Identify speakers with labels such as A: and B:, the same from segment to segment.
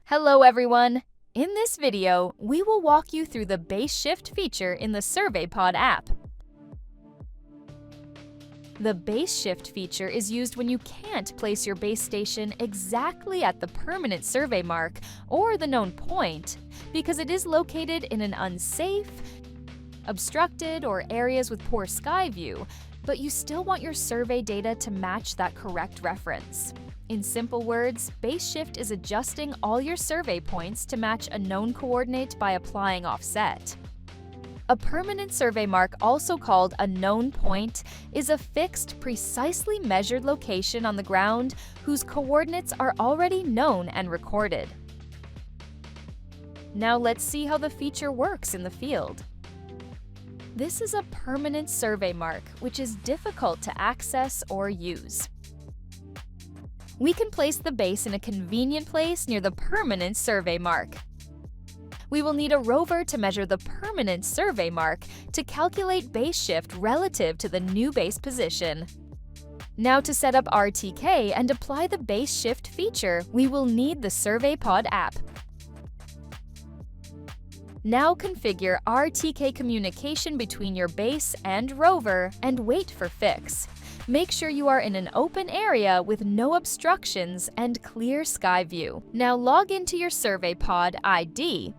A: Hello everyone! In this video, we will walk you through the Base Shift feature in the SurveyPod app. The Base Shift feature is used when you can't place your base station exactly at the permanent survey mark or the known point because it is located in an unsafe, obstructed, or areas with poor sky view, but you still want your survey data to match that correct reference. In simple words, Base Shift is adjusting all your survey points to match a known coordinate by applying offset. A permanent survey mark, also called a known point, is a fixed, precisely measured location on the ground whose coordinates are already known and recorded. Now let's see how the feature works in the field. This is a permanent survey mark, which is difficult to access or use. We can place the base in a convenient place near the permanent survey mark. We will need a rover to measure the permanent survey mark to calculate base shift relative to the new base position. Now to set up RTK and apply the base shift feature, we will need the SurveyPod app. Now configure RTK communication between your base and rover and wait for fix. Make sure you are in an open area with no obstructions and clear sky view. Now log into your SurveyPod ID.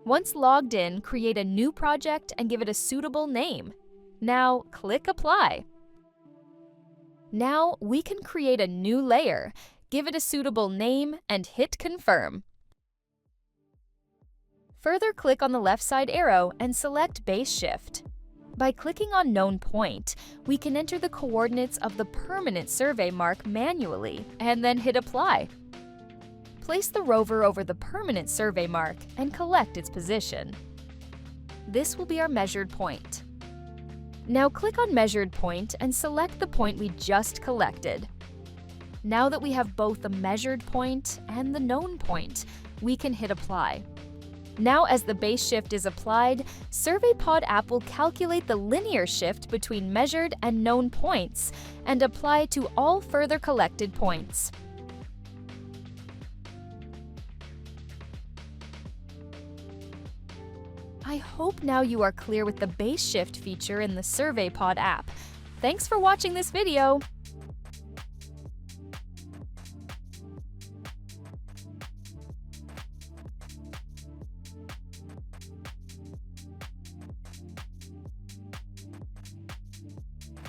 A: Once logged in, create a new project and give it a suitable name. Now click Apply. Now we can create a new layer, give it a suitable name, and hit Confirm. Further click on the left side arrow and select Base Shift. By clicking on Known Point, we can enter the coordinates of the permanent survey mark manually and then hit Apply. Place the rover over the permanent survey mark and collect its position. This will be our measured point. Now click on Measured Point and select the point we just collected. Now that we have both the measured point and the known point, we can hit Apply. Now as the base shift is applied, SurveyPod app will calculate the linear shift between measured and known points and apply to all further collected points. I hope now you are clear with the base shift feature in the SurveyPod app. Thanks for watching this video.